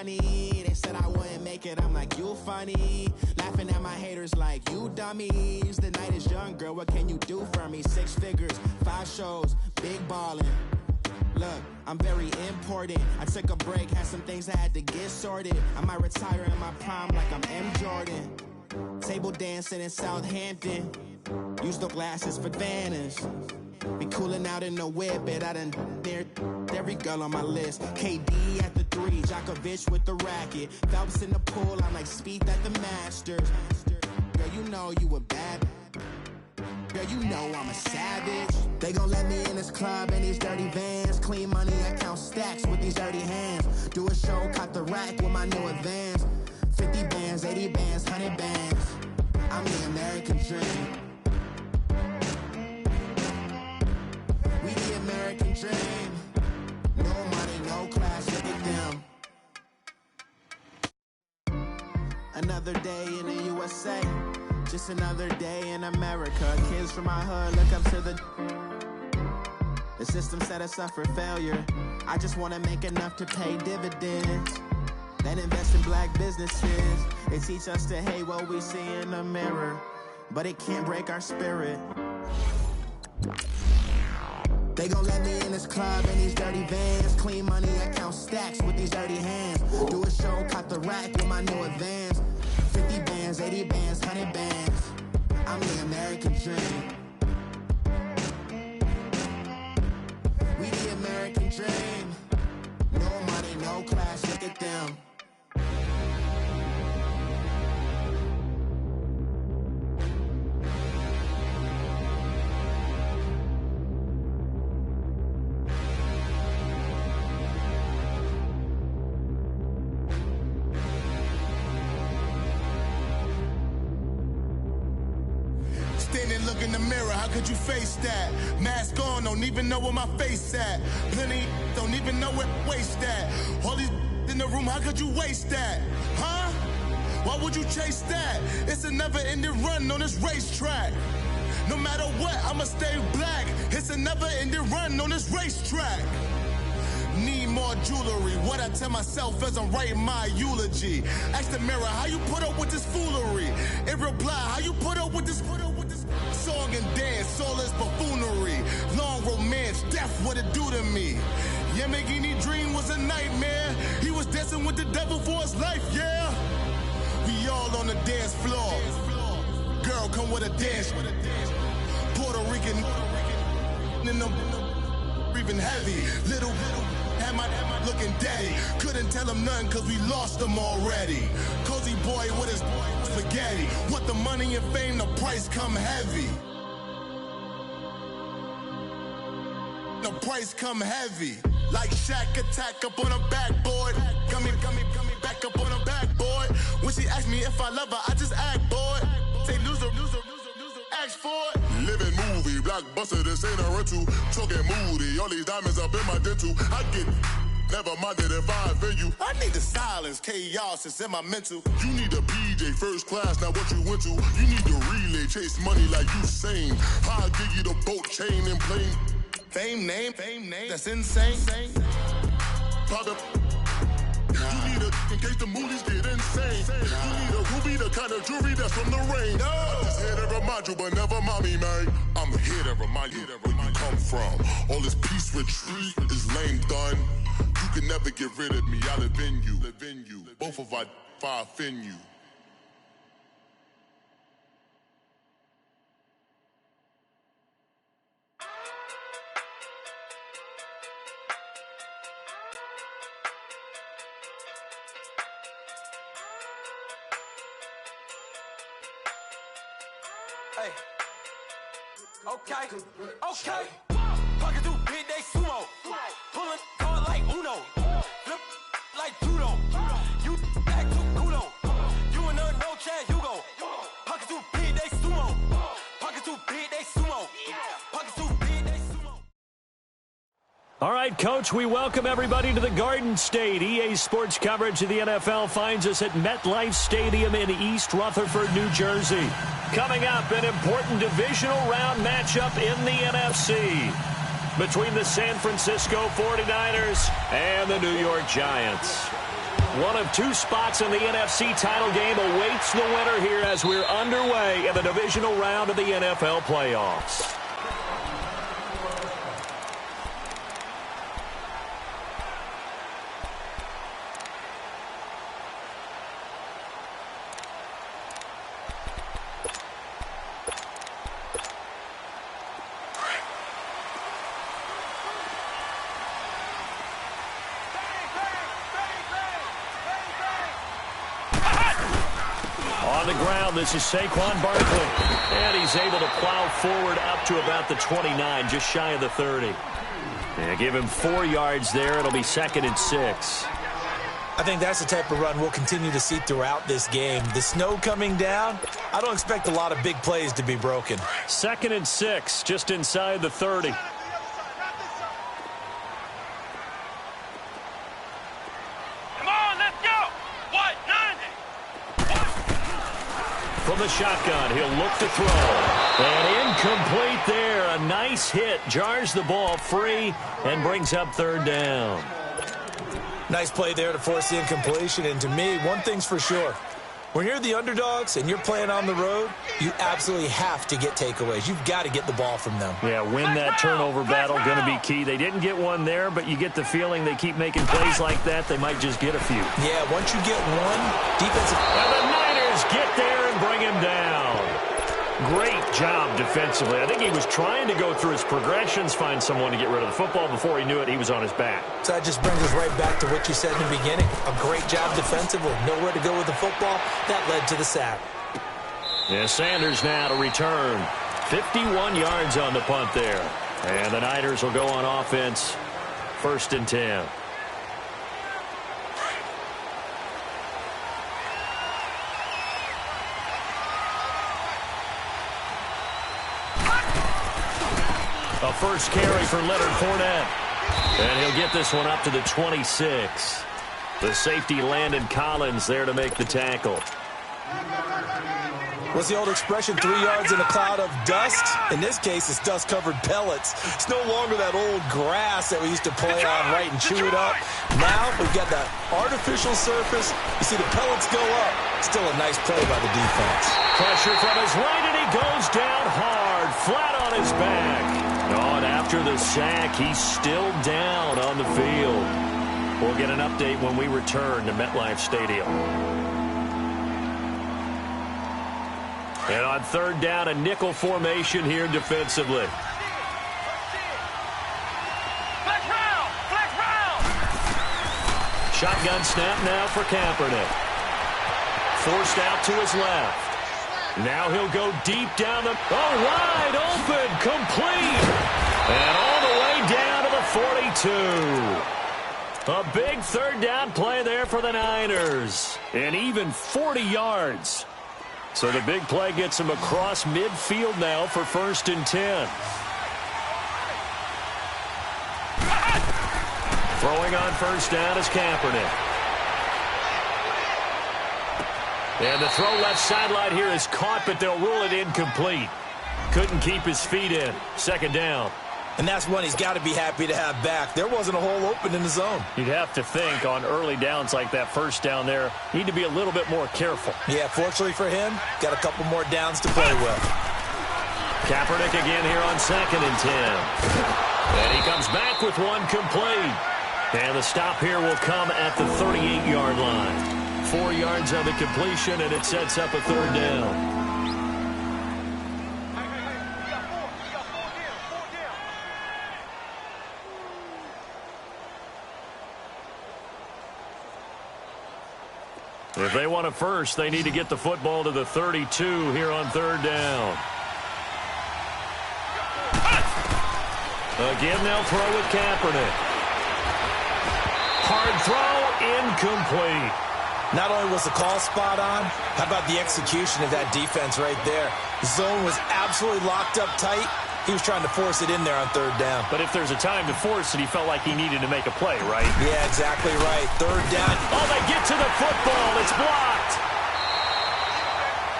money. They said I wouldn't make it, I'm like, you funny. Laughing at my haters like, you dummies. The night is young, girl, what can you do for me? 6 figures, 5 shows, big ballin'. Look, I'm very important. I took a break, had some things I had to get sorted. I might retire in my prime like I'm M. Jordan. Table dancing in Southampton. Use the glasses for Vanish. Be cooling out in the whip, but I done dared every girl on my list. KD at the 3, Djokovic with the racket. Phelps in the pool, I'm like Speed at the Masters. Girl, you know you a bad. Girl, you know I'm a savage. They gon' let me in this club in these dirty vans. Clean money, I count stacks with these dirty hands. Do a show, caught the rack with my new advance. 50 bands, 80 bands, 100 bands. I'm the American dream. We the American dream. No money, no class, look at them. Another day in the USA. Just another day in America. Kids from my hood look up to the system set us up for failure. I just wanna make enough to pay dividends. Then invest in black businesses. They teach us to hate what we see in the mirror, but it can't break our spirit. They gon' let me in this club in these dirty vans. Clean money, I count stacks with these dirty hands. Do a show, caught the rack with my new advance. 50 bands, 80 bands, 100 bands. I'm the American dream. We the American dream. No money, no class, look at them. Look in the mirror, how could you face that? Mask on, don't even know where my face at. Plenty don't even know where waist at. All these in the room, how could you waste that? Huh? Why would you chase that? It's a never-ending run on this racetrack. No matter what, I'ma stay black. It's a never-ending run on this racetrack. Need more jewelry. What I tell myself as I'm writing my eulogy. Ask the mirror, how you put up with this foolery? It reply, how you put up with this song and dance, all this buffoonery. Long romance, death, what it do to me? Yamagini dream was a nightmare. He was dancing with the devil for his life, yeah. We all on the dance floor. Girl, come with a dance. Puerto Rican in them breathing heavy. Little had my looking daddy. Couldn't tell him nothing cause we lost him already. Cozy boy with his spaghetti. With the money and fame, the price come heavy. The price come heavy. Like Shaq attack up on a backboard. Got me back up on a backboard. When she asked me if I love her, I just act bored. Say loser, ask for it. Living movie, blockbuster, this ain't a rental. Talking moody, all these diamonds up in my dental. I get never minded if I offend you. I need the silence, chaos is in my mental. You need a PJ first class, not what you went to. You need the relay, chase money like you sane. I'll give you the boat, chain, and plane. Fame name, that's insane. Pop up. You need a in case the movies get insane. You need a ruby, the kind of jewelry that's from the rain. No. I'm just here to remind you, but never mommy, man. I'm here to remind you where you come from. All this peace retreat is lame done. You can never get rid of me. I live in you. Both of our offend you. Hey. Okay. Pocket through big, they sumo. Pulling card like Uno. Flip like judo. You back to kudo. You and her no chance, you go. Pocket through big, they sumo. Pocket through big, they sumo. Pocket through big, they sumo. All right, Coach, we welcome everybody to the Garden State. EA Sports coverage of the NFL finds us at MetLife Stadium in East Rutherford, New Jersey. Coming up, an important divisional round matchup in the NFC between the San Francisco 49ers and the New York Giants. One of two spots in the NFC title game awaits the winner here as we're underway in the divisional round of the NFL playoffs. On the ground, this is Saquon Barkley. And he's able to plow forward up to about the 29, just shy of the 30. And give him 4 yards there. It'll be 2nd and 6. I think that's the type of run we'll continue to see throughout this game. The snow coming down, I don't expect a lot of big plays to be broken. 2nd and 6, just inside the 30. From the shotgun, he'll look to throw. And incomplete there. A nice hit. Jars the ball free and brings up 3rd down. Nice play there to force the incompletion. And to me, one thing's for sure. When you're the underdogs and you're playing on the road, you absolutely have to get takeaways. You've got to get the ball from them. Yeah, win that turnover battle, going to be key. They didn't get one there, but you get the feeling they keep making plays like that, they might just get a few. Yeah, once you get one, defensive... And the Niners get there and bring him down. Great job defensively. I think he was trying to go through his progressions, find someone to get rid of the football. Before he knew it, he was on his back. So that just brings us right back to what you said in the beginning. A great job defensively. Nowhere to go with the football. That led to the sack. Yeah, Sanders now to return. 51 yards on the punt there. And the Niners will go on offense. 1st and 10. A first carry for Leonard Fournette. And he'll get this one up to the 26. The safety Landon Collins there to make the tackle. What's the old expression, 3 yards in a cloud of dust? In this case, it's dust-covered pellets. It's no longer that old grass that we used to play on, right, and chew it up. Now we've got that artificial surface. You see the pellets go up. Still a nice play by the defense. Pressure from his right, and he goes down hard, flat on his back. Oh, and after the sack, he's still down on the field. We'll get an update when we return to MetLife Stadium. And on 3rd down, a nickel formation here defensively. Shotgun snap now for Kaepernick. Forced out to his left. Now he'll go deep down the... Oh, wide open, complete. And all the way down to the 42. A big 3rd down play there for the Niners. And even 40 yards. So the big play gets him across midfield now for 1st and 10. Throwing on 1st down is Kaepernick. And the throw left sideline here is caught, but they'll rule it incomplete. Couldn't keep his feet in. 2nd down. And that's one he's got to be happy to have back. There wasn't a hole open in the zone. You'd have to think on early downs like that 1st down there, need to be a little bit more careful. Yeah, fortunately for him, got a couple more downs to play with. Kaepernick again here on 2nd and 10. And he comes back with one complete. And the stop here will come at the 38-yard line. 4 yards on the completion, and it sets up a 3rd down. If they want a first, they need to get the football to the 32 here on 3rd down. Again, they'll throw with Kaepernick. Hard throw, incomplete. Not only was the call spot on, how about the execution of that defense right there? The zone was absolutely locked up tight. He was trying to force it in there on 3rd down. But if there's a time to force it, he felt like he needed to make a play, right? Yeah, exactly right. 3rd down. Oh, they get to the football. It's blocked.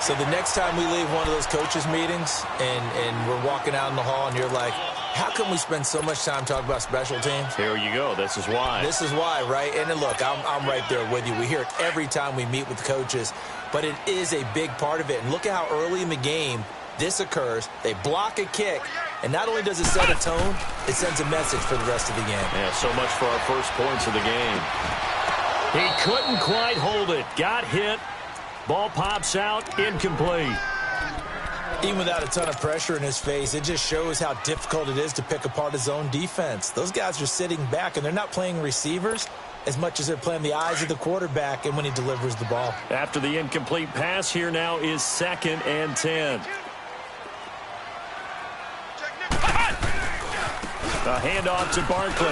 So the next time we leave one of those coaches' meetings and we're walking out in the hall and you're like, How can we spend so much time talking about special teams? Here you go. This is why. This is why, right? And then look, I'm right there with you. We hear it every time we meet with coaches, but it is a big part of it. And look at how early in the game this occurs. They block a kick, and not only does it set a tone, it sends a message for the rest of the game. Yeah, so much for our first points of the game. He couldn't quite hold it. Got hit. Ball pops out. Incomplete. Even without a ton of pressure in his face, it just shows how difficult it is to pick apart his own defense. Those guys are sitting back, and they're not playing receivers as much as they're playing the eyes of the quarterback and when he delivers the ball. After the incomplete pass, here now is 2nd and 10. A handoff to Barkley.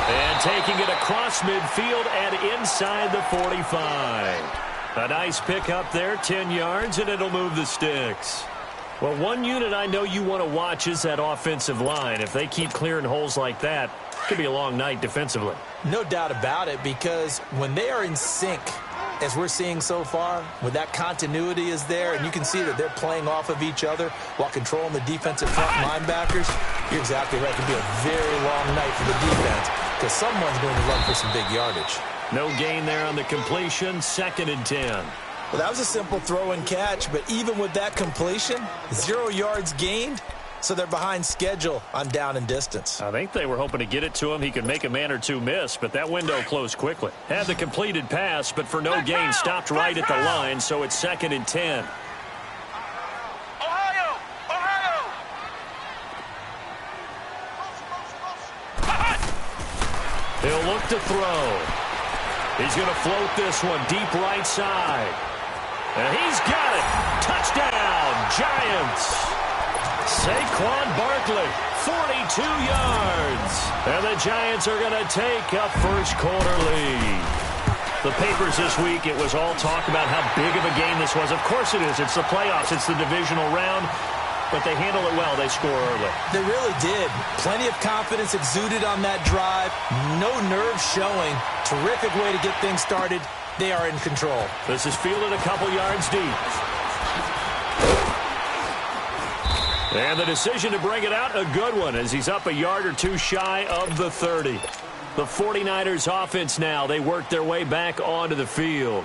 And taking it across midfield and inside the 45. A nice pickup there, 10 yards, and it'll move the sticks. Well, one unit I know you want to watch is that offensive line. If they keep clearing holes like that, it could be a long night defensively. No doubt about it, because when they are in sync, as we're seeing so far, when that continuity is there, and you can see that they're playing off of each other while controlling the defensive front linebackers, you're exactly right. It can be a very long night for the defense because someone's going to run for some big yardage. No gain there on the completion, 2nd and 10. Well, that was a simple throw and catch, but even with that completion, 0 yards gained, so they're behind schedule on down and distance. I think they were hoping to get it to him. He could make a man or two miss, but that window closed quickly. Had the completed pass, but for no gain, stopped right at the line, so it's 2nd and 10. He'll look to throw. He's going to float this one deep right side. And he's got it. Touchdown, Giants. Saquon Barkley, 42 yards. And the Giants are going to take a first quarter lead. The papers this week, it was all talk about how big of a game this was. Of course it is. It's the playoffs. It's the divisional round. But they handle it well. They score early. They really did. Plenty of confidence exuded on that drive. No nerves showing. Terrific way to get things started. They are in control. This is fielded a couple yards deep. And the decision to bring it out, a good one, as he's up a yard or two shy of the 30. The 49ers offense now, they work their way back onto the field.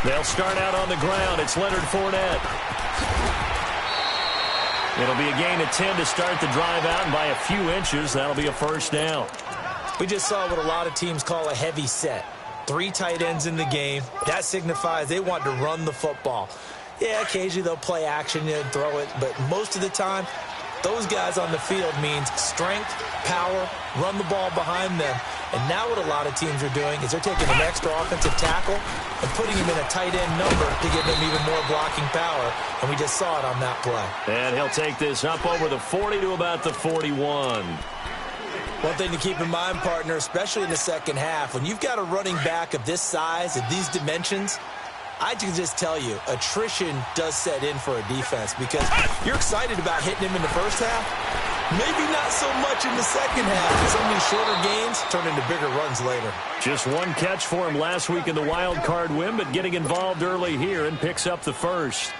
They'll start out on the ground. It's Leonard Fournette. It'll be a gain of 10 to start the drive out, and by a few inches, that'll be a first down. We just saw what a lot of teams call a heavy set. 3 tight ends in the game. That signifies they want to run the football. Yeah, occasionally they'll play action and throw it, but most of the time, those guys on the field means strength, power, run the ball behind them. And now what a lot of teams are doing is they're taking an extra offensive tackle and putting him in a tight end number to give him even more blocking power. And we just saw it on that play. And he'll take this up over the 40 to about the 41. One thing to keep in mind, partner, especially in the second half, when you've got a running back of this size, of these dimensions, I can just tell you, attrition does set in for a defense because you're excited about hitting him in the first half. Maybe not so much in the second half. Some of these shorter gains turn into bigger runs later. Just one catch for him last week in the wild card win, but getting involved early here and picks up the first.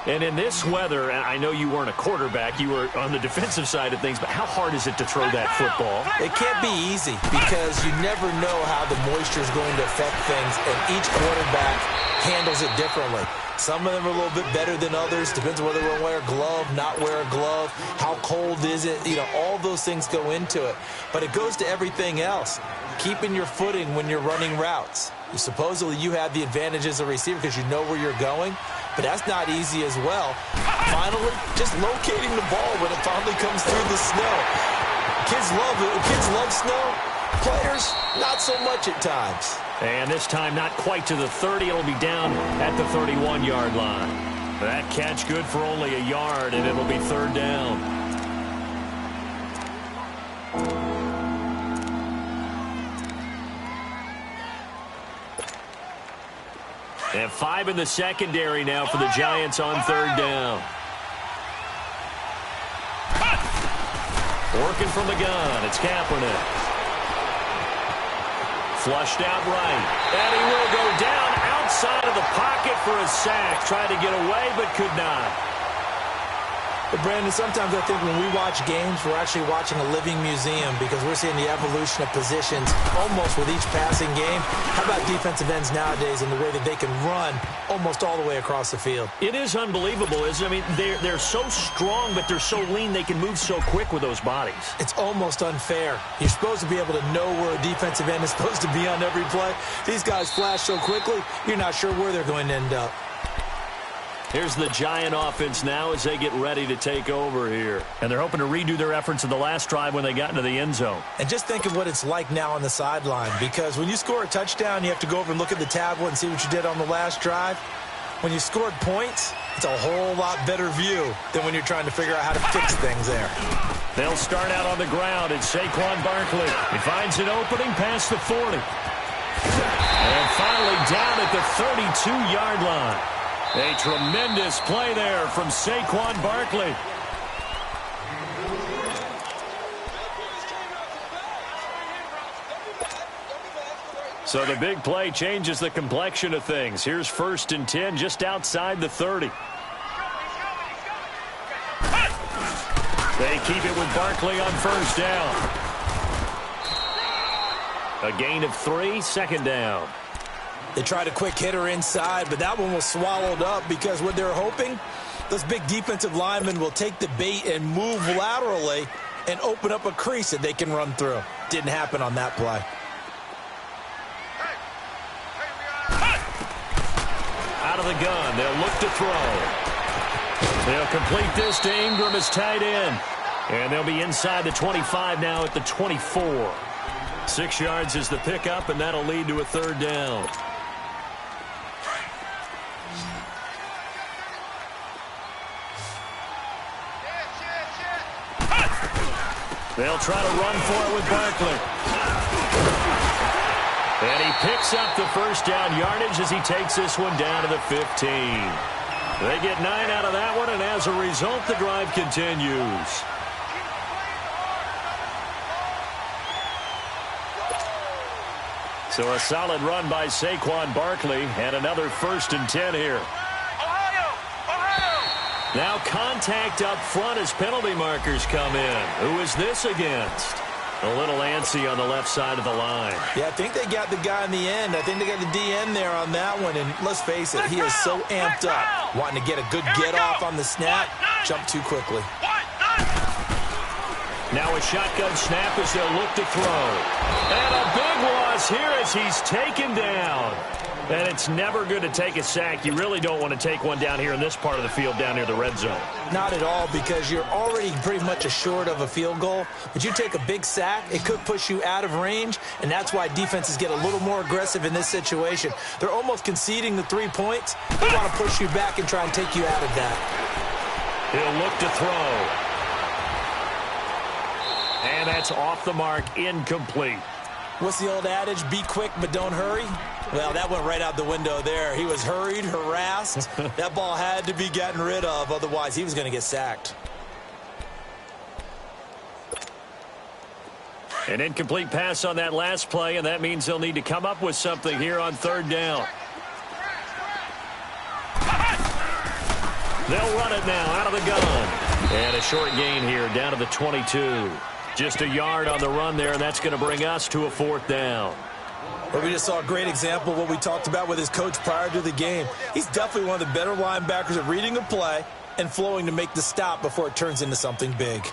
And in this weather, I know you weren't a quarterback, you were on the defensive side of things, but how hard is it to throw that football? It can't be easy because you never know how the moisture is going to affect things, and each quarterback handles it differently. Some of them are a little bit better than others. Depends on whether we're going to wear a glove, not wear a glove. How cold is it? You know, all those things go into it. But it goes to everything else. Keeping your footing when you're running routes. Supposedly you have the advantage as a receiver because you know where you're going. But that's not easy as well. Finally, just locating the ball when it finally comes through the snow. Kids love it. Kids love snow. Players, not so much at times. And this time not quite to the 30. It'll be down at the 31-yard line. That catch good for only a yard, and it'll be third down. And 5 in the secondary now for the Giants on 3rd down. Working from the gun, it's Kaepernick. Flushed out right. And he will go down outside of the pocket for a sack. Tried to get away, but could not. But, Brandon, sometimes I think when we watch games, we're actually watching a living museum because we're seeing the evolution of positions almost with each passing game. How about defensive ends nowadays and the way that they can run almost all the way across the field? It is unbelievable, isn't it? I mean, they're so strong, but they're so lean. They can move so quick with those bodies. It's almost unfair. You're supposed to be able to know where a defensive end is supposed to be on every play. These guys flash so quickly, you're not sure where they're going to end up. Here's the Giant offense now as they get ready to take over here. And they're hoping to redo their efforts in the last drive when they got into the end zone. And just think of what it's like now on the sideline, because when you score a touchdown, you have to go over and look at the tablet and see what you did on the last drive. When you scored points, it's a whole lot better view than when you're trying to figure out how to fix things there. They'll start out on the ground. It's Saquon Barkley. He finds an opening past the 40. And finally down at the 32-yard line. A tremendous play there from Saquon Barkley. So the big play changes the complexion of things. Here's 1st and 10 just outside the 30. They keep it with Barkley on 1st down. A gain of 3, 2nd down. They tried a quick hitter inside, but that one was swallowed up because what they're hoping, those big defensive linemen will take the bait and move laterally and open up a crease that they can run through. Didn't happen on that play. Out of the gun, they'll look to throw. They'll complete this to Ingram as tight end. And they'll be inside the 25 now at the 24. 6 yards is the pickup, and that'll lead to a 3rd down. They'll try to run for it with Barkley. And he picks up the 1st down yardage as he takes this one down to the 15. They get 9 out of that one, and as a result, the drive continues. So a solid run by Saquon Barkley, and another 1st and 10 here. Now contact up front as penalty markers come in. Who is this against? A little antsy on the left side of the line. Yeah, I think they got the guy in the end. I think they got the DN there on that one. And let's face it, he is so amped up, wanting to get a good get-off on the snap, jump too quickly. Now a shotgun snap as they'll look to throw. And a big loss here as he's taken down. And it's never good to take a sack. You really don't want to take one down here in this part of the field down near the red zone. Not at all, because you're already pretty much assured of a field goal. But you take a big sack, it could push you out of range, and that's why defenses get a little more aggressive in this situation. They're almost conceding the 3 points. They want to push you back and try and take you out of that. He'll look to throw. And that's off the mark, incomplete. What's the old adage? Be quick, but don't hurry. Well, that went right out the window there. He was hurried, harassed. That ball had to be gotten rid of. Otherwise, he was going to get sacked. An incomplete pass on that last play, and that means they'll need to come up with something here on 3rd down. They'll run it now out of the gun. And a short gain here down to the 22. Just a yard on the run there, and that's going to bring us to a 4th down. Well, we just saw a great example of what we talked about with his coach prior to the game. He's definitely one of the better linebackers at reading a play and flowing to make the stop before it turns into something big.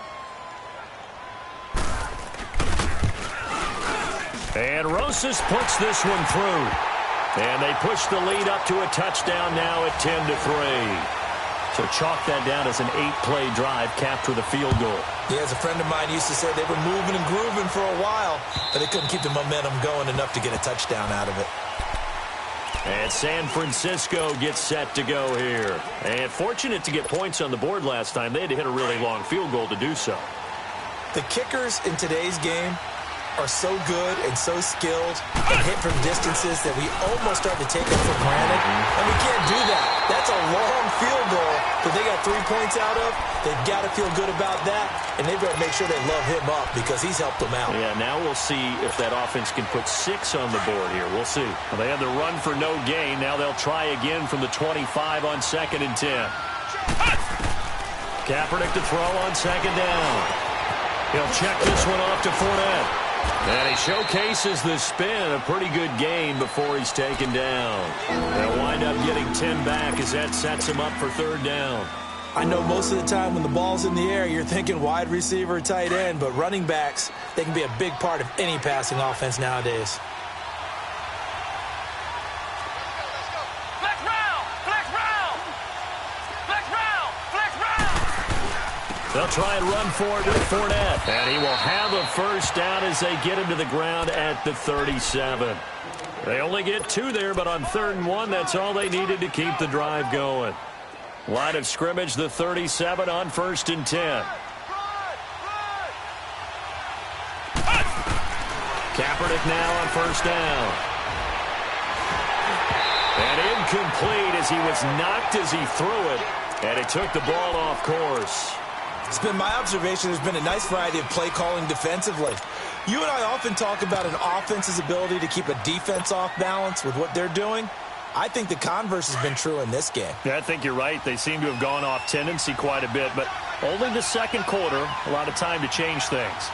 And Rosas puts this one through. And they push the lead up to a touchdown now at 10-3. So chalk that down as an 8-play drive capped with a field goal. Yeah, as a friend of mine used to say, they were moving and grooving for a while, but they couldn't keep the momentum going enough to get a touchdown out of it. And San Francisco gets set to go here. And fortunate to get points on the board last time. They had to hit a really long field goal to do so. The kickers in today's game are so good and so skilled and hit from distances that we almost start to take them for granted, and we can't do that. That's a long field goal that they got 3 points out of. They've got to feel good about that, and they've got to make sure they love him up because he's helped them out. Yeah, now we'll see if that offense can put 6 on the board here. We'll see. Well, they had the run for no gain. Now they'll try again from the 25 on 2nd and 10. Kaepernick to throw on 2nd down. He'll check this one off to Fournette. And he showcases the spin. A pretty good gain before he's taken down. They'll wind up getting 10 back as that sets him up for 3rd down. I know most of the time when the ball's in the air, you're thinking wide receiver, tight end, but running backs, they can be a big part of any passing offense nowadays. They'll try and run forward with Fournette. And he will have a 1st down as they get him to the ground at the 37. They only get 2 there, but on 3rd and 1, that's all they needed to keep the drive going. Line of scrimmage, the 37 on 1st and 10. Kaepernick now on 1st down. And incomplete as he was knocked as he threw it. And it took the ball off course. It's been my observation there's been a nice variety of play calling defensively. You and I often talk about an offense's ability to keep a defense off balance with what they're doing. I think the converse has been true in this game. Yeah, I think you're right. They seem to have gone off tendency quite a bit, but only the 2nd quarter, a lot of time to change things.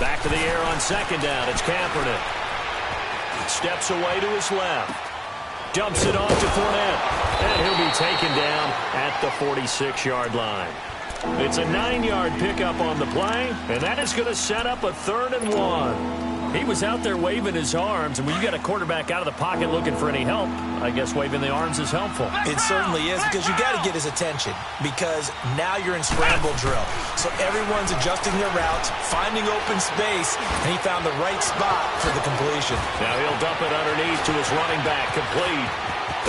Back to the air on 2nd down. It's Kaepernick. Steps away to his left. Dumps it off to Fournette. And he'll be taken down at the 46-yard line. It's a 9-yard pickup on the play, and that is going to set up a 3rd and 1. He was out there waving his arms, and when you got a quarterback out of the pocket looking for any help, I guess waving the arms is helpful. It certainly is, because you got to get his attention, because now you're in scramble drill. So everyone's adjusting their routes, finding open space, and he found the right spot for the completion. Now he'll dump it underneath to his running back, complete.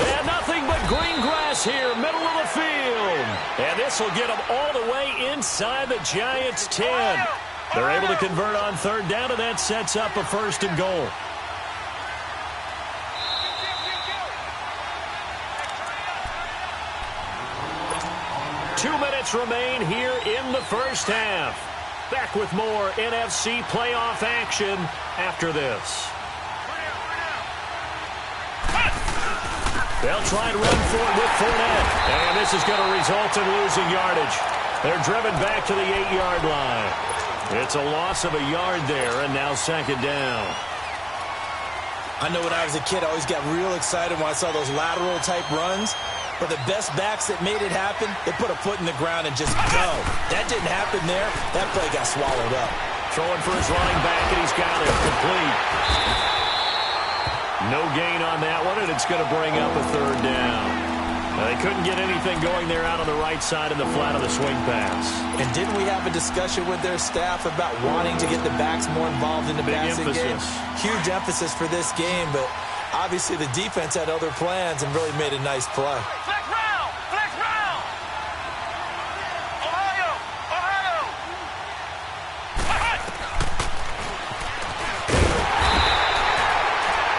And nothing but green grass here, middle of the field. And this will get them all the way inside the Giants' 10. They're able to convert on 3rd down, and that sets up a 1st and goal. Two minutes remain here in the 1st half. Back with more NFC playoff action after this. They'll try and run for it with Fournette. And this is going to result in losing yardage. They're driven back to the 8-yard line. It's a loss of a yard there, and now 2nd down. I know when I was a kid, I always got real excited when I saw those lateral-type runs. But the best backs that made it happen, they put a foot in the ground and just go. That didn't happen there. That play got swallowed up. Throwing for his running back, and he's got it. Complete. No gain on that one, and it's going to bring up a 3rd down. They couldn't get anything going there out on the right side in the flat of the swing pass. And didn't we have a discussion with their staff about wanting to get the backs more involved in the passing game? Huge emphasis for this game, but obviously the defense had other plans and really made a nice play. Flex round! Flex round! Ohio! Ohio!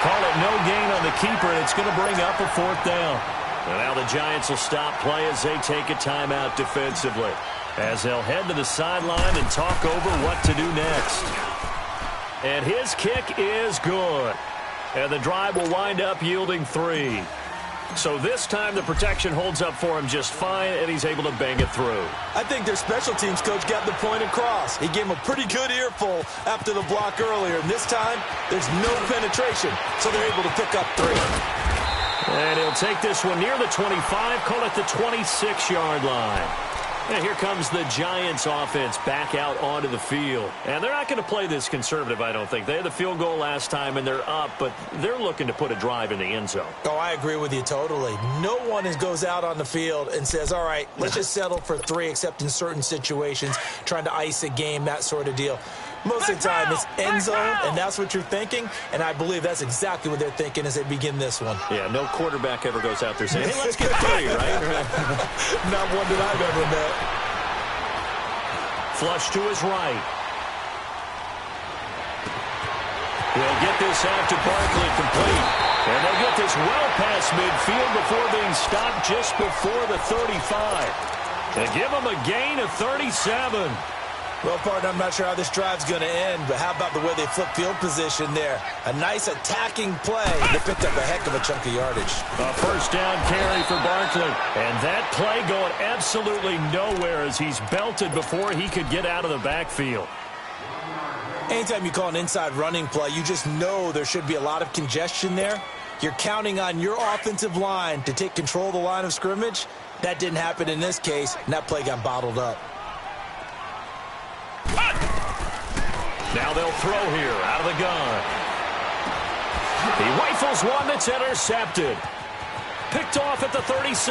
Call it no gain on the keeper, and it's going to bring up a 4th down. And now the Giants will stop play as they take a timeout defensively, as they'll head to the sideline and talk over what to do next. And his kick is good. And the drive will wind up yielding 3. So this time the protection holds up for him just fine, and he's able to bang it through. I think their special teams coach got the point across. He gave him a pretty good earful after the block earlier. And this time, there's no penetration, so they're able to pick up 3. And he'll take this one near the 25, call it the 26-yard line. And here comes the Giants offense back out onto the field. And they're not going to play this conservative, I don't think. They had the field goal last time, and they're up, but they're looking to put a drive in the end zone. Oh, I agree with you totally. No one goes out on the field and says, all right, let's just settle for 3, except in certain situations, trying to ice a game, that sort of deal. Most of the time, it's end zone, and that's what you're thinking, and I believe that's exactly what they're thinking as they begin this one. Yeah, no quarterback ever goes out there saying, hey, let's get 3, right? Not one that I've ever met. flush to his right. He'll get this out to Barkley complete. And they'll get this well past midfield before being stopped just before the 35. They give him a gain of 37. Well, partner, I'm not sure how this drive's going to end, but how about the way they flip field position there? A nice attacking play. They picked up a heck of a chunk of yardage. A first down carry for Barkley. And that play going absolutely nowhere as he's belted before he could get out of the backfield. Anytime you call an inside running play, you just know there should be a lot of congestion there. You're counting on your offensive line to take control of the line of scrimmage. That didn't happen in this case, and that play got bottled up. Now they'll throw here out of the gun. He rifles one that's intercepted. Picked off at the 36.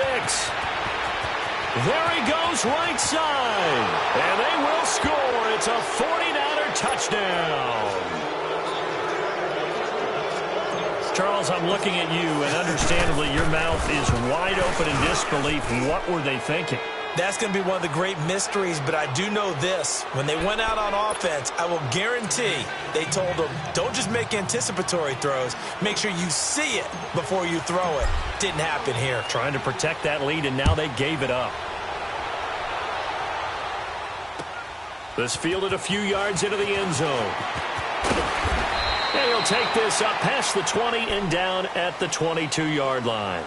There he goes right side. And they will score. It's a 49er touchdown. Charles, I'm looking at you, and understandably your mouth is wide open in disbelief. What were they thinking? That's going to be one of the great mysteries, but I do know this. When they went out on offense, I will guarantee they told them, don't just make anticipatory throws. Make sure you see it before you throw it. Didn't happen here. Trying to protect that lead, and now they gave it up. This fielded a few yards into the end zone. And he'll take this up past the 20 and down at the 22-yard line.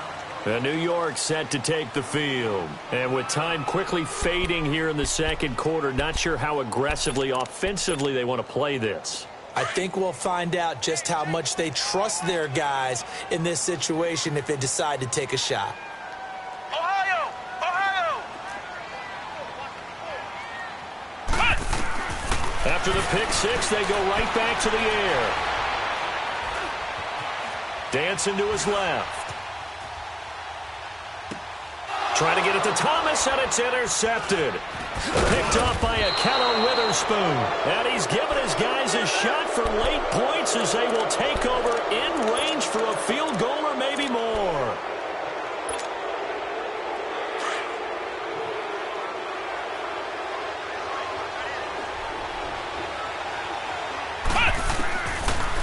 New York set to take the field. And with time quickly fading here in the second quarter, not sure how aggressively, offensively they want to play this. I think we'll find out just how much they trust their guys in this situation if they decide to take a shot. Ohio! Ohio! After the pick six, they go right back to the air. Dancing to his left. Trying to get it to Thomas, and it's intercepted. Picked off by Akello Witherspoon. And he's given his guys a shot for late points as they will take over in range for a field goal or maybe more.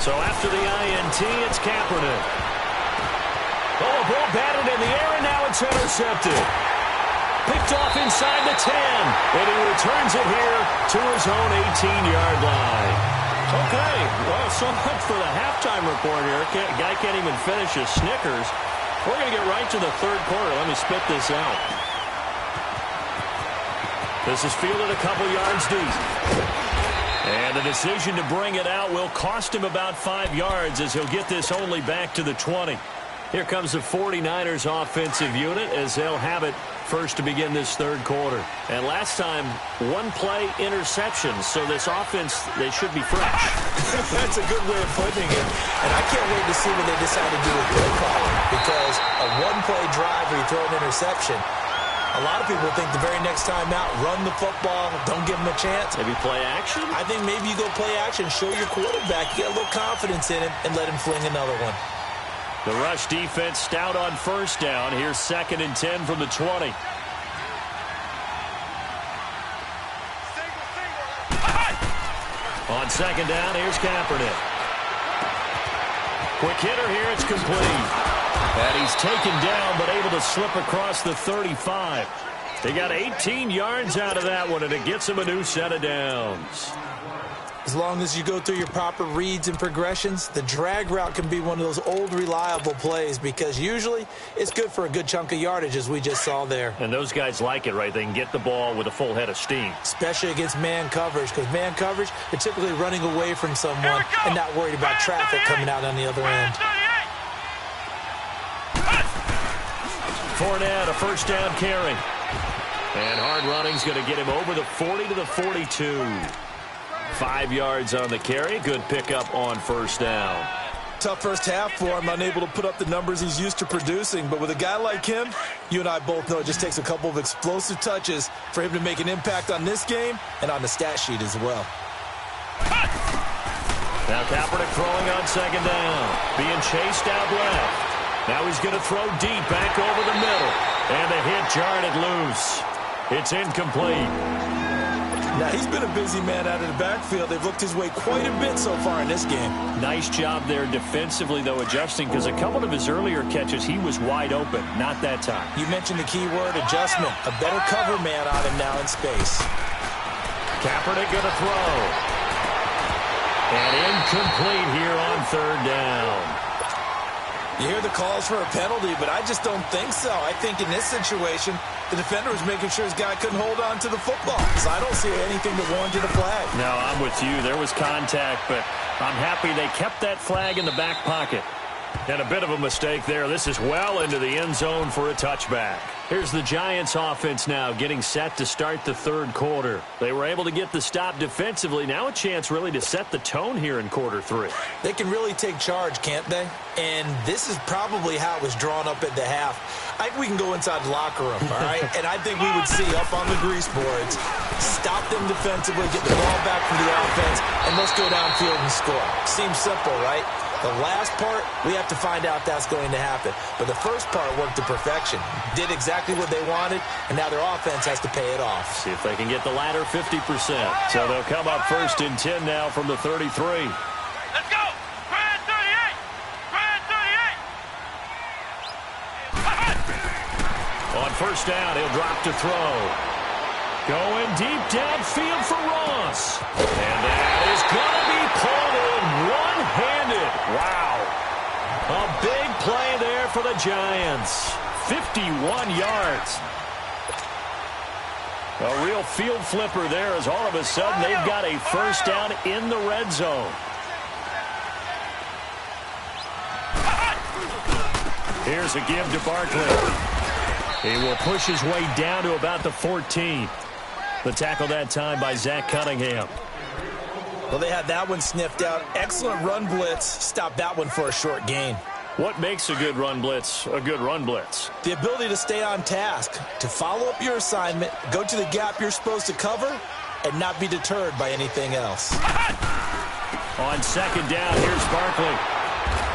So after the INT, it's Kaepernick. Oh, a ball batted in the air, and now it's intercepted. Picked off inside the 10, and he returns it here to his own 18-yard line. Okay, well, so much for the halftime report here. Guy can't even finish his Snickers. We're going to get right to the third quarter. Let me spit this out. This is fielded a couple yards deep. And the decision to bring it out will cost him about 5 yards as he'll get this only back to the 20. Here comes the 49ers offensive unit as they'll have it first to begin this third quarter. And last time, one play interception, so this offense, they should be fresh. That's a good way of putting it. And I can't wait to see what they decide to do with play calling, because a one-play drive where you throw an interception, a lot of people think the very next time out, run the football, don't give them a chance. Maybe play action? I think maybe you go play action, show your quarterback, get a little confidence in him, and let him fling another one. The rush defense stout on first down. Here's 2nd and 10 from the 20. On 2nd down, here's Kaepernick. Quick hitter here, it's complete. And he's taken down, but able to slip across the 35. They got 18 yards out of that one, and it gets him a new set of downs. As long as you go through your proper reads and progressions, the drag route can be one of those old reliable plays because usually it's good for a good chunk of yardage, as we just saw there. And those guys like it, right? They can get the ball with a full head of steam. Especially against man coverage, because man coverage, they're typically running away from someone and not worried about traffic coming out on the other end. Fournette, a first down carry. And hard running's going to get him over the 40 to the 42. 5 yards on the carry. Good pickup on first down. Tough first half for him, unable to put up the numbers he's used to producing. But with a guy like him, you and I both know it just takes a couple of explosive touches for him to make an impact on this game and on the stat sheet as well. Now Kaepernick throwing on 2nd down. Being chased out left. Now he's going to throw deep back over the middle. And the hit jarred it loose. It's incomplete. Now, he's been a busy man out of the backfield. They've looked his way quite a bit so far in this game. Nice job there defensively, though, adjusting, because a couple of his earlier catches, he was wide open. Not that time. You mentioned the key word, adjustment. A better cover man on him now in space. Kaepernick going to throw. And incomplete here on third down. You hear the calls for a penalty, but I just don't think so. I think in this situation, the defender was making sure his guy couldn't hold on to the football. So I don't see anything that warranted a flag. No, I'm with you. There was contact, but I'm happy they kept that flag in the back pocket. And a bit of a mistake there. This is well into the end zone for a touchback. Here's the Giants offense now getting set to start the third quarter. They were able to get the stop defensively. Now a chance really to set the tone here in quarter three. They can really take charge, can't they? And this is probably how it was drawn up at the half. I think we can go inside the locker room, all right? And I think we would see up on the grease boards, stop them defensively, get the ball back from the offense, and let's go downfield and score. Seems simple, right? The last part, we have to find out if that's going to happen. But the first part worked to perfection. Did exactly what they wanted, and now their offense has to pay it off. See if they can get the latter 50%. So they'll come up first and 10 now from the 33. Let's go! Brand 38! Brand 38! On first down, he'll drop to throw. Going deep downfield for Ross. And that is going to be pulled in one-handed. Wow. A big play there for the Giants. 51 yards. A real field flipper there as all of a sudden they've got a first down in the red zone. Here's a give to Barkley. He will push his way down to about the 14. The tackle that time by Zach Cunningham. Well, they had that one sniffed out. Excellent run blitz. Stopped that one for a short gain. What makes a good run blitz a good run blitz? The ability to stay on task, to follow up your assignment, go to the gap you're supposed to cover, and not be deterred by anything else. On second down, here's Barkley.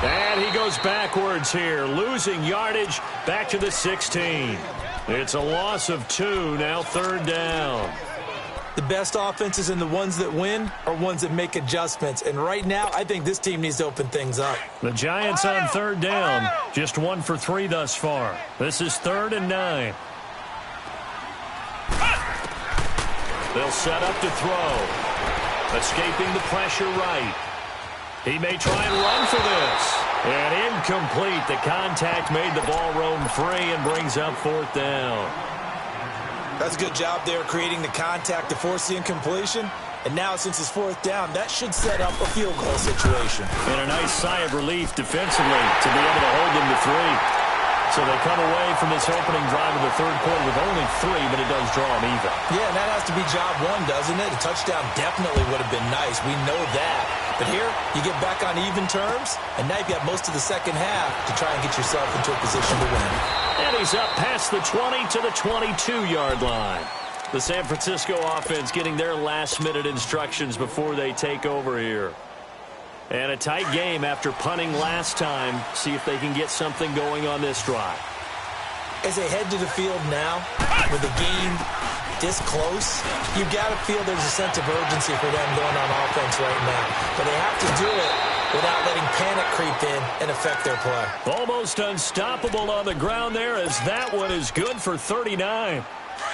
And he goes backwards here, losing yardage back to the 16. It's a loss of 2, now third down. The best offenses and the ones that win are ones that make adjustments. And right now, I think this team needs to open things up. The Giants on third down, just 1 for 3 thus far. This is 3rd and 9. They'll set up to throw. Escaping the pressure right. He may try and run for this. And incomplete. The contact made the ball roam free and brings up 4th down. That's a good job there creating the contact to force the incompletion. And now since it's 4th down, that should set up a field goal situation. And a nice sigh of relief defensively to be able to hold them to 3. So they come away from this opening drive of the third quarter with only 3, but it does draw them even. Yeah, and that has to be job 1, doesn't it? A touchdown definitely would have been nice. We know that. But here, you get back on even terms, and now you've got most of the second half to try and get yourself into a position to win. And he's up past the 20 to the 22-yard line. The San Francisco offense getting their last-minute instructions before they take over here. And a tight game after punting last time. See if they can get something going on this drive. As they head to the field now, with the game this close, you've got to feel there's a sense of urgency for them going on offense right now. But they have to do it without letting panic creep in and affect their play. Almost unstoppable on the ground there as that one is good for 39.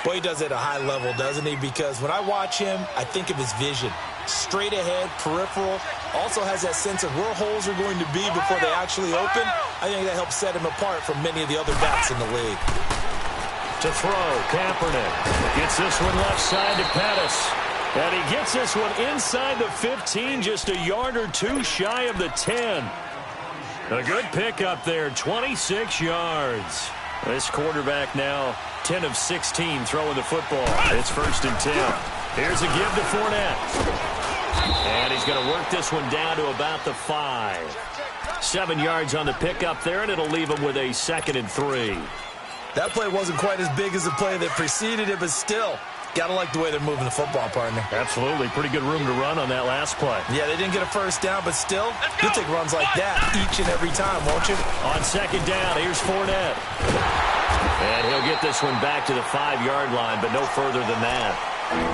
Boy, he does it at a high level, doesn't he? Because when I watch him, I think of his vision. Straight ahead, peripheral, also has that sense of where holes are going to be before they actually open. I think that helps set him apart from many of the other backs in the league. To throw, Kaepernick gets this one left side to Pettis. And he gets this one inside the 15, just a yard or 2 shy of the 10. A good pickup there, 26 yards. This quarterback now 10 of 16 throwing the football. It's 1st and 10. Here's a give to Fournette. And he's going to work this one down to about the 5. 7 yards on the pickup there, and it'll leave him with a 2nd and 3. That play wasn't quite as big as the play that preceded it, but still, got to like the way they're moving the football, partner. Absolutely. Pretty good room to run on that last play. Yeah, they didn't get a first down, but still, you'll take runs like that each and every time, won't you? On second down, here's Fournette. And he'll get this one back to the 5-yard line, but no further than that.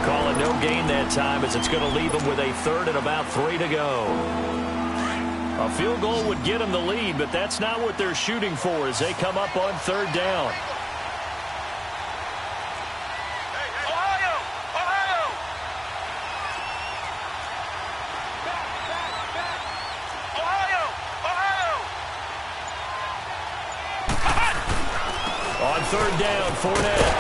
Call it no gain that time as it's going to leave them with a third and about 3 to go. A field goal would get them the lead, but that's not what they're shooting for as they come up on third down. On third down, Fournette.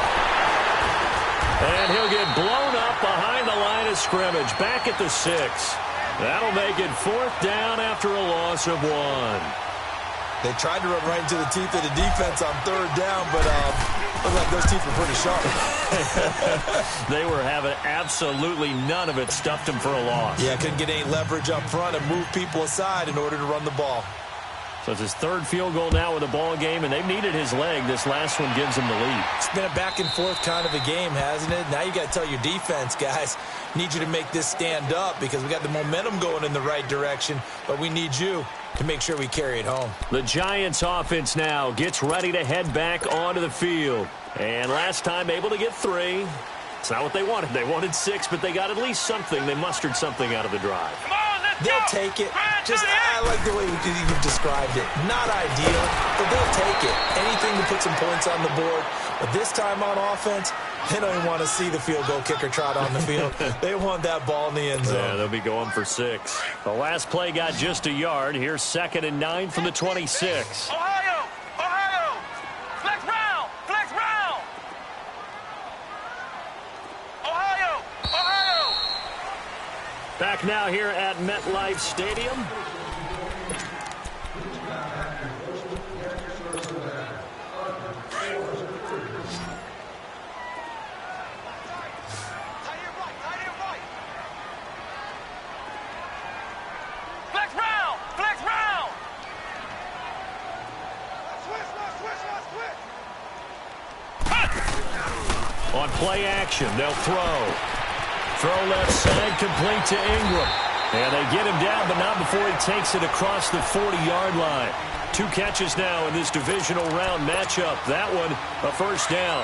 And he'll get blown up behind the line of scrimmage. Back at the 6. That'll make it 4th down after a loss of 1. They tried to run right into the teeth of the defense on third down, but looked like those teeth were pretty sharp. They were having absolutely none of it. Stuffed them for a loss. Yeah, couldn't get any leverage up front and move people aside in order to run the ball. So it's his third field goal now in the ball game, and they've needed his leg. This last one gives him the lead. It's been a back-and-forth kind of a game, hasn't it? Now you got to tell your defense, guys, need you to make this stand up because we got the momentum going in the right direction, but we need you to make sure we carry it home. The Giants offense now gets ready to head back onto the field. And last time able to get 3. It's not what they wanted. They wanted 6, but they got at least something. They mustered something out of the drive. They'll take it. I like the way you've described it. Not ideal, but they'll take it. Anything to put some points on the board. But this time on offense, they don't even want to see the field goal kicker trot on the field. They want that ball in the end zone. Yeah, they'll be going for 6. The last play got just a yard. Here's 2nd and 9 from the 26. Ohio! Flex round! Ohio! Back now here at MetLife Stadium. Flex round! On play action, they'll throw. Throw left side, complete to Ingram. And they get him down, but not before he takes it across the 40-yard line. 2 catches now in this divisional round matchup. That one, a first down.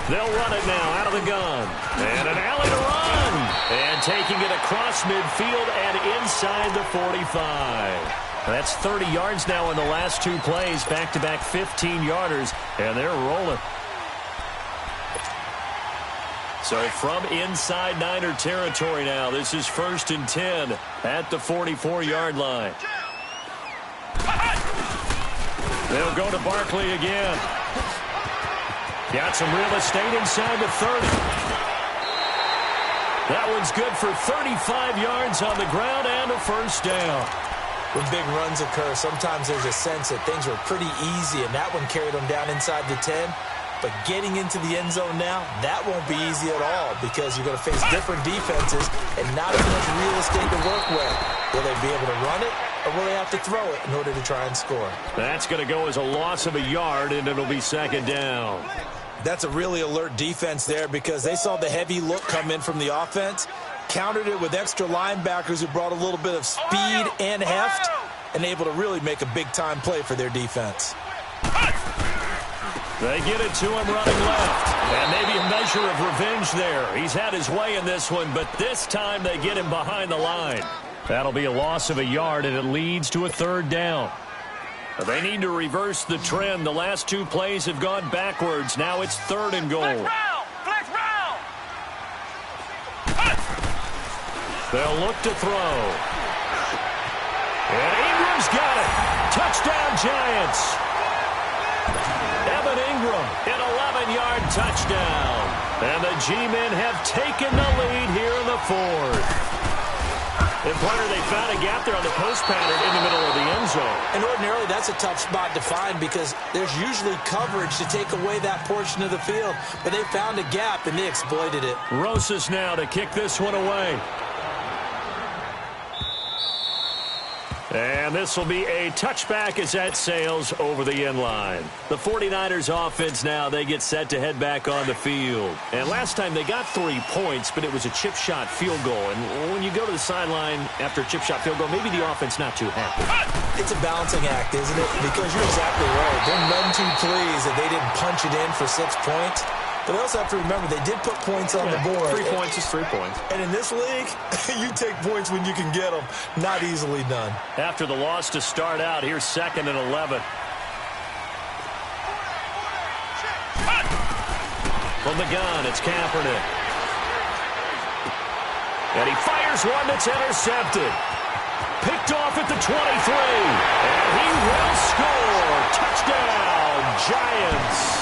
They'll run it now out of the gun. And an alley to run. And taking it across midfield and inside the 45. That's 30 yards now in the last 2 plays. Back-to-back 15-yarders. And they're rolling. So from inside Niner territory now, this is 1st and 10 at the 44-yard line. They'll go to Barkley again. Got some real estate inside the 30. That one's good for 35 yards on the ground and a first down. When big runs occur, sometimes there's a sense that things were pretty easy, and that one carried them down inside the 10. But getting into the end zone now, that won't be easy at all because you're going to face different defenses and not as much real estate to work with. Will they be able to run it, or will they have to throw it in order to try and score? That's going to go as a loss of a yard, and it'll be 2nd down. That's a really alert defense there because they saw the heavy look come in from the offense, countered it with extra linebackers who brought a little bit of speed and heft, and able to really make a big-time play for their defense. They get it to him running left. And maybe a measure of revenge there. He's had his way in this one, but this time they get him behind the line. That'll be a loss of a yard, and it leads to a 3rd down. They need to reverse the trend. The last 2 plays have gone backwards. Now it's 3rd and goal. Flex round! They'll look to throw. And Ingram's got it. Touchdown, Giants. Evan Ingram, an 11-yard touchdown. And the G-men have taken the lead here in the 4th. And, partner, they found a gap there on the post pattern in the middle of the end zone. And ordinarily, that's a tough spot to find because there's usually coverage to take away that portion of the field. But they found a gap, and they exploited it. Rosas now to kick this one away. And this will be a touchback as that sails over the end line. The 49ers offense now, they get set to head back on the field. And last time they got 3 points, but it was a chip shot field goal. And when you go to the sideline after a chip shot field goal, maybe the offense not too happy. It's a balancing act, isn't it? Because you're exactly right. They're none too pleased that they didn't punch it in for 6 points. But they also have to remember they did put points on the board. 3 points is 3 points. And in this league, you take points when you can get them. Not easily done. After the loss to start out, here's 2nd and 11. From the gun, it's Kaepernick. And he fires one that's intercepted. Picked off at the 23. And he will score. Touchdown, Giants.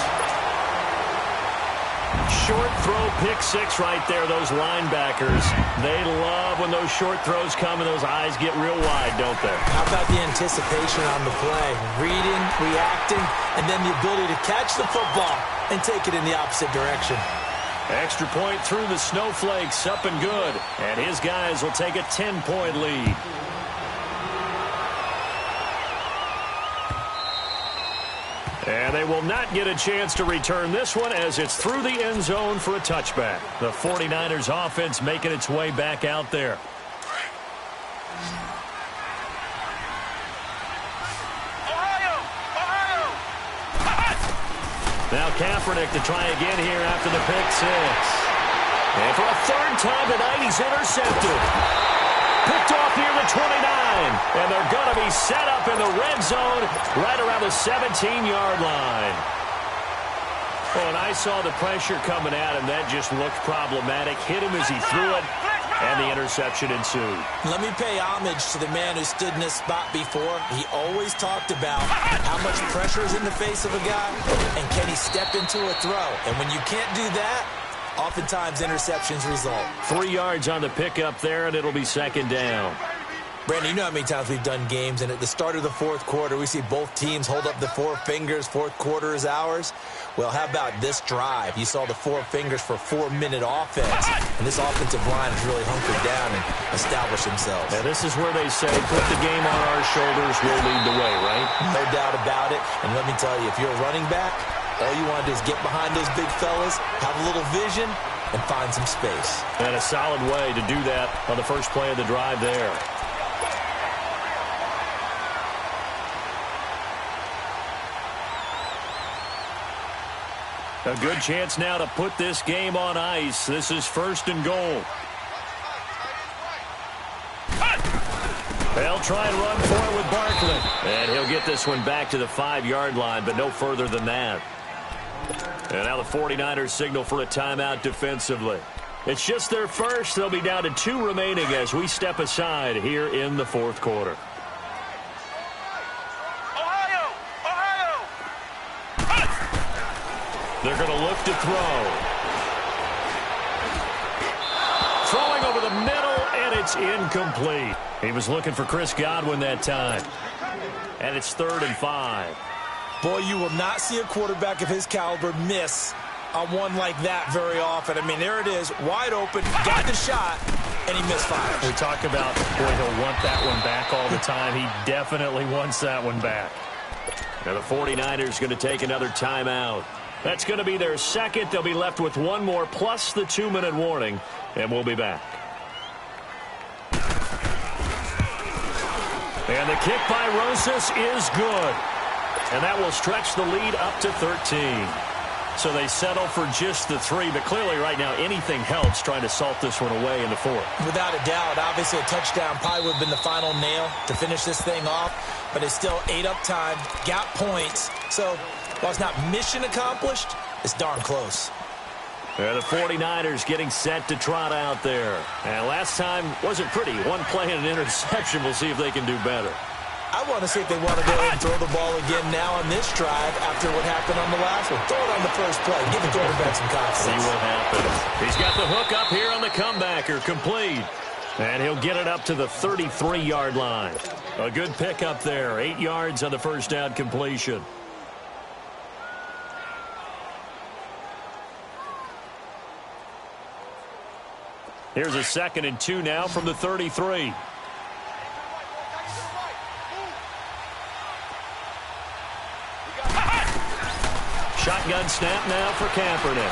Short throw, pick 6 right there, those linebackers. They love when those short throws come and those eyes get real wide, don't they? How about the anticipation on the play? Reading, reacting, and then the ability to catch the football and take it in the opposite direction. Extra point through the snowflakes, up and good. And his guys will take a 10-point lead. And they will not get a chance to return this one as it's through the end zone for a touchback. The 49ers offense making its way back out there. Now Kaepernick to try again here after the pick 6. And for a 3rd time tonight, he's intercepted. Picked off near the 29. And they're going to be set up in the red zone right around the 17-yard line. Oh, and I saw the pressure coming at him. That just looked problematic. Hit him as he threw it, and the interception ensued. Let me pay homage to the man who stood in this spot before. He always talked about how much pressure is in the face of a guy, and can he step into a throw. And when you can't do that, oftentimes interceptions result. 3 yards on the pickup there, and it'll be 2nd down. Brandon, you know how many times we've done games, and at the start of the 4th quarter, we see both teams hold up the 4 fingers, 4th quarter is ours. Well, how about this drive? You saw the 4 fingers for 4-minute offense, and this offensive line has really hunkered down and established themselves. Now, this is where they say, put the game on our shoulders, we'll lead the way, right? No doubt about it, and let me tell you, if you're a running back, all you want to do is get behind those big fellas, have a little vision, and find some space. And a solid way to do that on the first play of the drive there. A good chance now to put this game on ice. This is 1st and goal. They'll try and run for it with Barkley. And he'll get this one back to the 5-yard line, but no further than that. And now the 49ers signal for a timeout defensively. It's just their first. They'll be down to 2 remaining as we step aside here in the 4th quarter. They're going to look to throw. Throwing over the middle, and it's incomplete. He was looking for Chris Godwin that time. And it's 3rd and 5. Boy, you will not see a quarterback of his caliber miss on one like that very often. I mean, there it is, wide open, got the shot, and he misfires. We talk about, boy, he'll want that one back all the time. He definitely wants that one back. Now the 49ers going to take another timeout. That's going to be their 2nd. They'll be left with 1 more plus the 2-minute warning, and we'll be back. And the kick by Rosas is good. And that will stretch the lead up to 13. So they settle for just the 3, but clearly right now anything helps trying to salt this one away in the 4th. Without a doubt, obviously a touchdown probably would have been the final nail to finish this thing off, but it's still 8 up time, got points. So while it's not mission accomplished, it's darn close. The 49ers getting set to trot out there. And last time wasn't pretty. 1 play and an interception. We'll see if they can do better. I want to see if they want to go ahead and throw the ball again now on this drive after what happened on the last one. Throw it on the first play. Give the quarterback some confidence. See what happens. He's got the hook up here on the comebacker. Complete. And he'll get it up to the 33-yard line. A good pickup there. 8 yards on the first down completion. Here's a 2nd and 2 now from the 33. Shotgun snap now for Kaepernick.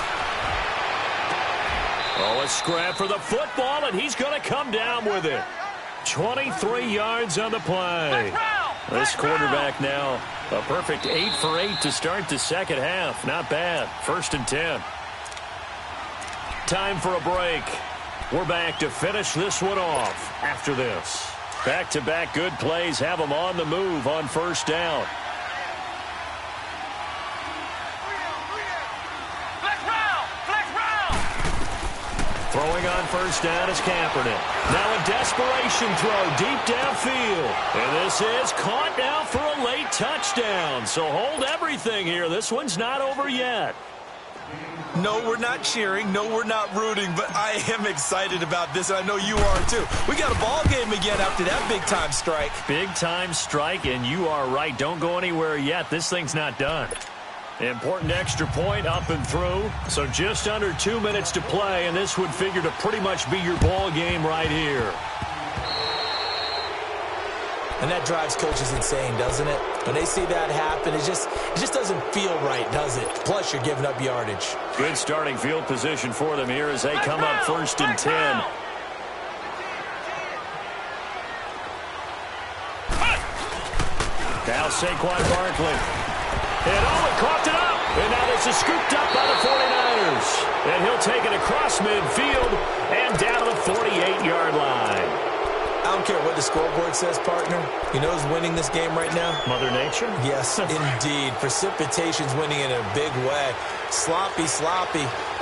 Oh, a scrap for the football, and he's going to come down with it. 23 yards on the play. This quarterback now, a perfect 8 for 8 to start the second half. Not bad. 1st and 10. Time for a break. We're back to finish this one off after this. Back-to-back good plays have them on the move on 1st down. Throwing on 1st down is Kaepernick. Now a desperation throw deep downfield. And this is caught now for a late touchdown. So hold everything here. This one's not over yet. No, we're not cheering. No, we're not rooting. But I am excited about this, and I know you are too. We got a ball game again after that big-time strike. Big-time strike, and you are right. Don't go anywhere yet. This thing's not done. Important extra point up and through. So just under 2 minutes to play, and this would figure to pretty much be your ball game right here. And that drives coaches insane, doesn't it? When they see that happen, it just doesn't feel right, does it? Plus, you're giving up yardage. Good starting field position for them here as they come up 1st and 10. Now Saquon Barkley. And he coughed it up. And now this is scooped up by the 49ers. And he'll take it across midfield and down to the 48-yard line. I don't care what the scoreboard says, partner. You know who's winning this game right now? Mother Nature? Yes, indeed. Precipitation's winning in a big way. Sloppy.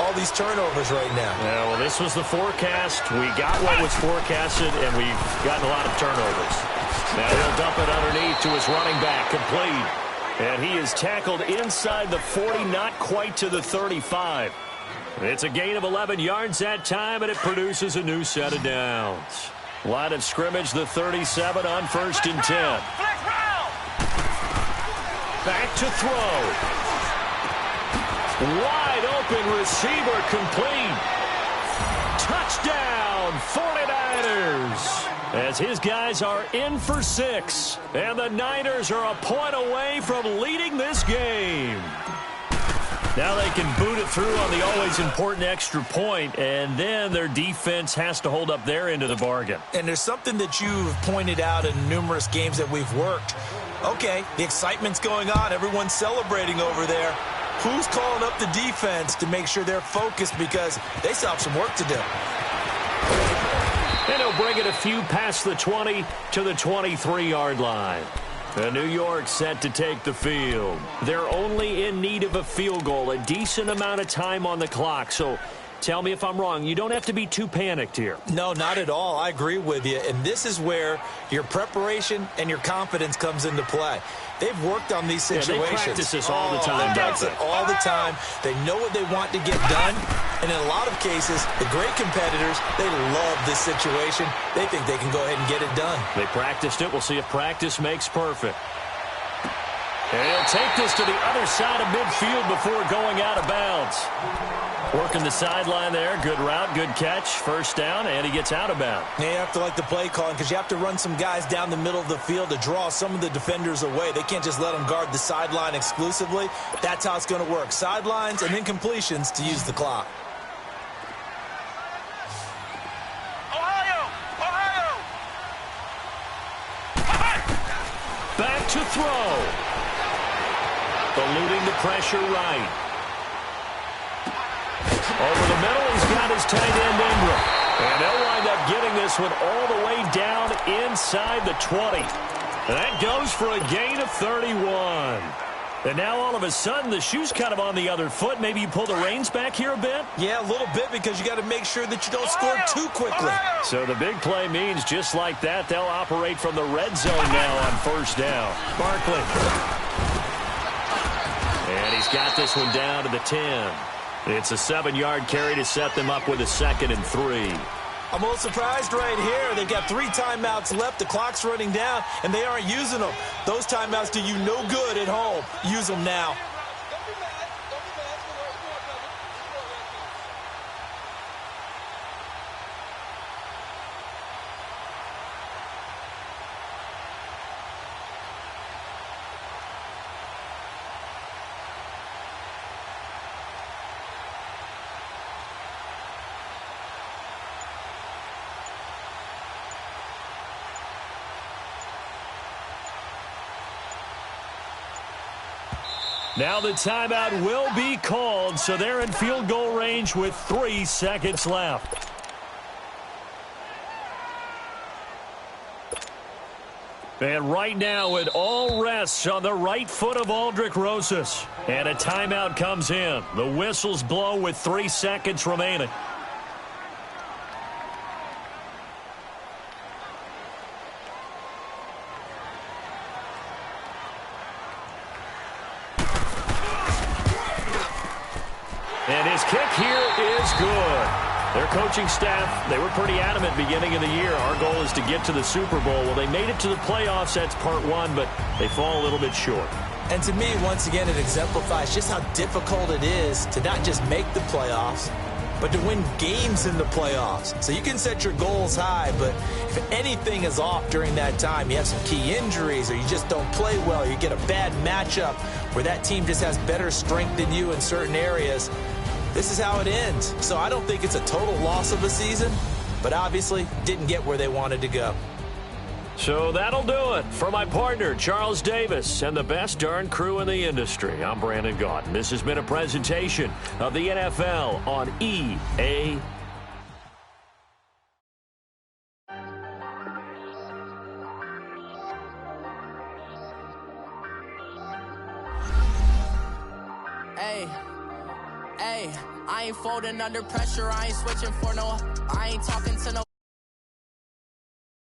All these turnovers right now. Yeah, well, this was the forecast. We got what was forecasted, and we've gotten a lot of turnovers. Now he'll dump it underneath to his running back, complete. And he is tackled inside the 40, not quite to the 35. It's a gain of 11 yards that time, and it produces a new set of downs. Line of scrimmage, the 37 on 1st and 10. Back to throw. Wide open receiver complete. Touchdown, 49ers. As his guys are in for 6. And the Niners are a point away from leading this game. Now they can boot it through on the always important extra point, and then their defense has to hold up their end of the bargain. And there's something that you've pointed out in numerous games that we've worked. Okay, the excitement's going on. Everyone's celebrating over there. Who's calling up the defense to make sure they're focused because they still have some work to do? And he'll bring it a few past the 20 to the 23-yard line. New York set to take the field. They're only in need of a field goal, a decent amount of time on the clock. So tell me if I'm wrong. You don't have to be too panicked here. No, not at all. I agree with you. And this is where your preparation and your confidence comes into play. They've worked on these situations. They practice this all the time, don't they? All the time. They know what they want to get done. And in a lot of cases, the great competitors, they love this situation. They think they can go ahead and get it done. They practiced it. We'll see if practice makes perfect. And he'll take this to the other side of midfield before going out of bounds. Working the sideline there. Good route, good catch. 1st down, and he gets out of bounds. You have to like the play calling because you have to run some guys down the middle of the field to draw some of the defenders away. They can't just let them guard the sideline exclusively. That's how it's going to work. Sidelines and then completions to use the clock. Back to throw. Eluding the pressure right. Over the middle, he's got his tight end Ingram. And they'll wind up getting this one all the way down inside the 20. And that goes for a gain of 31. And now all of a sudden, the shoe's kind of on the other foot. Maybe you pull the reins back here a bit? Yeah, a little bit because you got to make sure that you don't score too quickly. So the big play means just like that, they'll operate from the red zone now on 1st down. Barkley. And he's got this one down to the 10. It's a 7-yard carry to set them up with a 2nd and 3. I'm a little surprised right here. They've got 3 timeouts left. The clock's running down, and they aren't using them. Those timeouts do you no good at home. Use them now. Now the timeout will be called, so they're in field goal range with 3 seconds left. And right now it all rests on the right foot of Aldrick Rosas. And a timeout comes in. The whistles blow with 3 seconds remaining. And his kick here is good. Their coaching staff, they were pretty adamant beginning of the year. Our goal is to get to the Super Bowl. Well, they made it to the playoffs. That's part one, but they fall a little bit short. And to me, once again, it exemplifies just how difficult it is to not just make the playoffs, but to win games in the playoffs. So you can set your goals high, but if anything is off during that time, you have some key injuries or you just don't play well, you get a bad matchup where that team just has better strength than you in certain areas, this is how it ends. So I don't think it's a total loss of a season, but obviously didn't get where they wanted to go. So that'll do it. For my partner, Charles Davis, and the best darn crew in the industry, I'm Brandon Gaudin. This has been a presentation of the NFL on EA. I ain't folding under pressure. I ain't switching for no. I ain't talking to no.